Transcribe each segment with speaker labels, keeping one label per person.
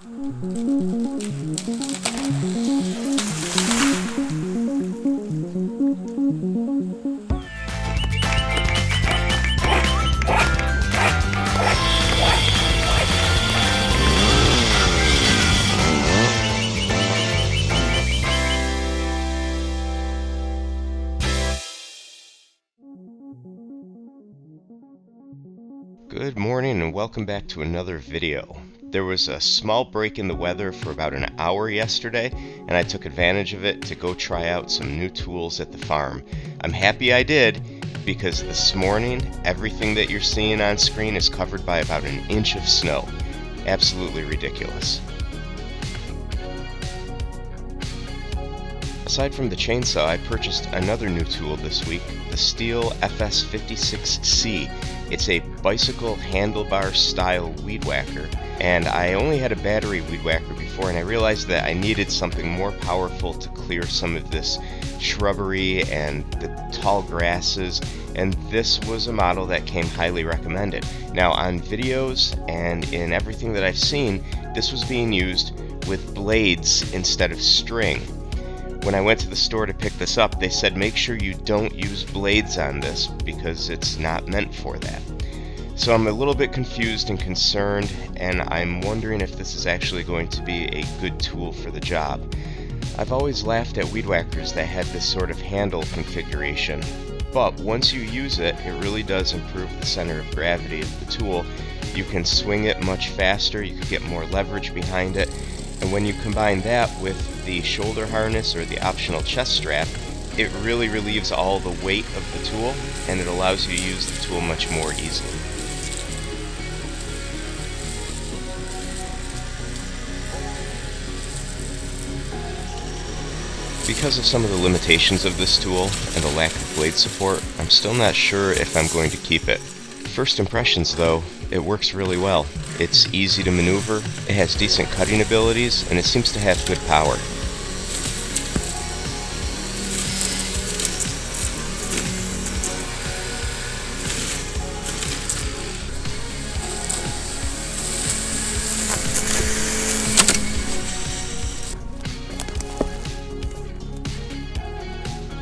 Speaker 1: Good morning and welcome back to another video. There was a small break in the weather for about an hour yesterday, and I took advantage of it to go try out some new tools at the farm. I'm happy I did, because this morning everything that you're seeing on screen is covered by about an inch of snow. Absolutely ridiculous. Aside from the chainsaw, I purchased another new tool this week, the Stihl FS-56C. It's a bicycle handlebar style weed whacker, and I only had a battery weed whacker before, and I realized that I needed something more powerful to clear some of this shrubbery and the tall grasses, and this was a model that came highly recommended. Now, on videos and in everything that I've seen, this was being used with blades instead of string. When I went to the store to pick this up, they said make sure you don't use blades on this because it's not meant for that. So I'm a little bit confused and concerned, and I'm wondering if this is actually going to be a good tool for the job. I've always laughed at weed whackers that had this sort of handle configuration, but once you use it, it really does improve the center of gravity of the tool. You can swing it much faster, you can get more leverage behind it, and when you combine that with the shoulder harness or the optional chest strap, it really relieves all the weight of the tool, and it allows you to use the tool much more easily. Because of some of the limitations of this tool and the lack of blade support, I'm still not sure if I'm going to keep it. First impressions though, it works really well. It's easy to maneuver, it has decent cutting abilities, and it seems to have good power.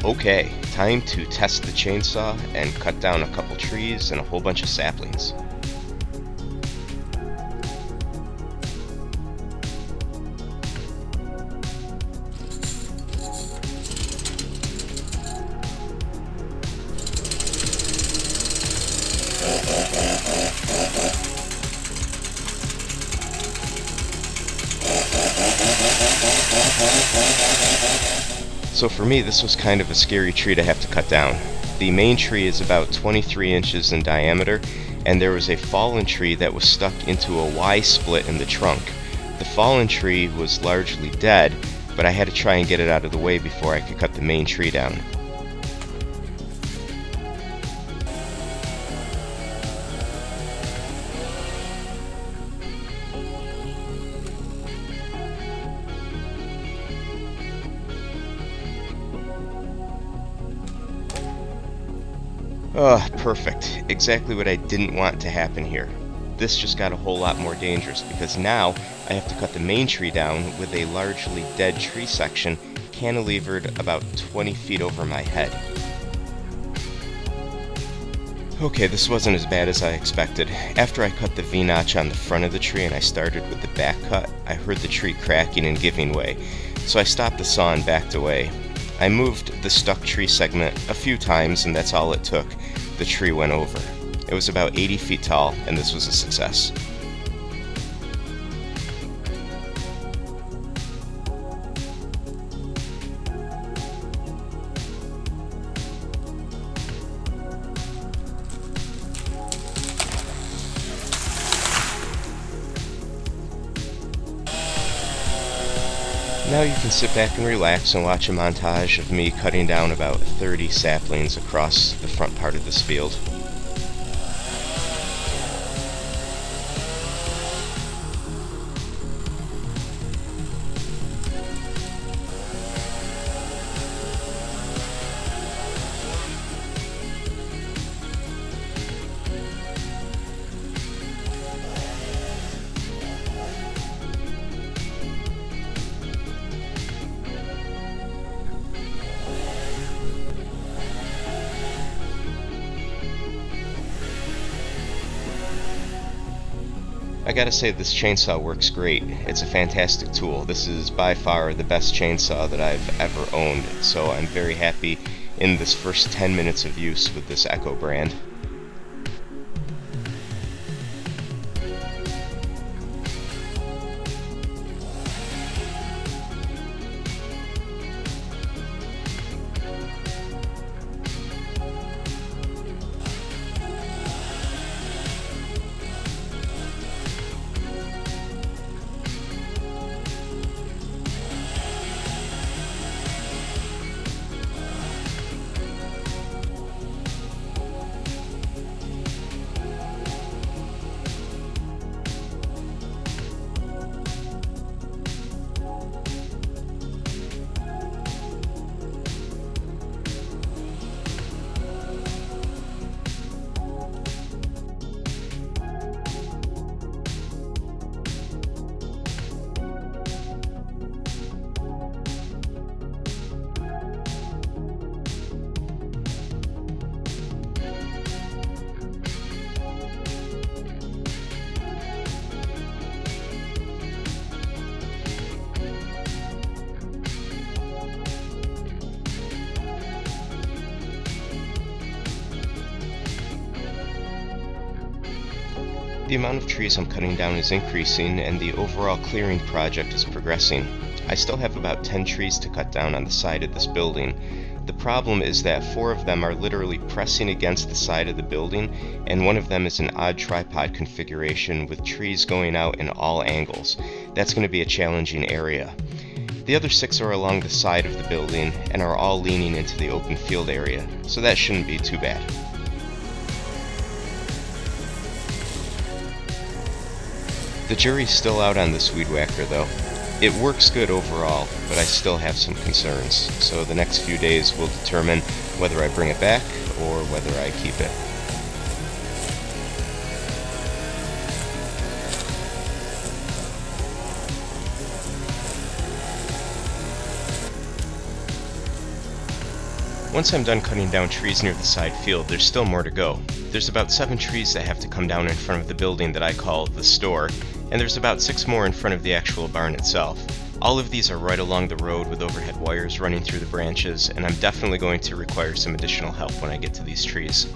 Speaker 1: Okay, time to test the chainsaw and cut down a couple trees and a whole bunch of saplings. So for me, this was kind of a scary tree to have to cut down. The main tree is about 23 inches in diameter, and there was a fallen tree that was stuck into a Y-split in the trunk. The fallen tree was largely dead, but I had to try and get it out of the way before I could cut the main tree down. Oh, perfect. Exactly what I didn't want to happen here. This just got a whole lot more dangerous because now I have to cut the main tree down with a largely dead tree section cantilevered about 20 feet over my head. Okay, this wasn't as bad as I expected. After I cut the V-notch on the front of the tree and I started with the back cut, I heard the tree cracking and giving way, so I stopped the saw and backed away. I moved the stuck tree segment a few times, and that's all it took. The tree went over. It was about 80 feet tall, and this was a success. Now you can sit back and relax and watch a montage of me cutting down about 30 saplings across the front part of this field. gotta say, this chainsaw works great. It's a fantastic tool. This is by far the best chainsaw that I've ever owned, so I'm very happy in this first 10 minutes of use with this Echo brand. The amount of trees I'm cutting down is increasing, and the overall clearing project is progressing. I still have about 10 trees to cut down on the side of this building. The problem is that 4 of them are literally pressing against the side of the building, and one of them is an odd tripod configuration with trees going out in all angles. That's going to be a challenging area. The other 6 are along the side of the building and are all leaning into the open field area, so that shouldn't be too bad. The jury's still out on this weed whacker though. It works good overall, but I still have some concerns, so the next few days will determine whether I bring it back or whether I keep it. Once I'm done cutting down trees near the side field, there's still more to go. There's about 7 trees that have to come down in front of the building that I call the store, and there's about 6 more in front of the actual barn itself. All of these are right along the road with overhead wires running through the branches, and I'm definitely going to require some additional help when I get to these trees.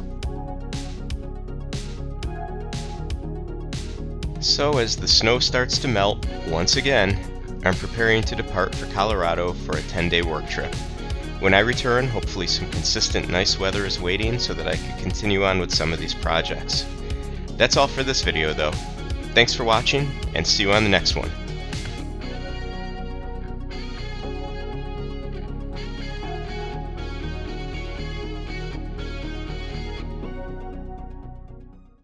Speaker 1: So as the snow starts to melt, once again, I'm preparing to depart for Colorado for a 10-day work trip. When I return, hopefully some consistent nice weather is waiting so that I can continue on with some of these projects. That's all for this video though. Thanks for watching, and see you on the next one.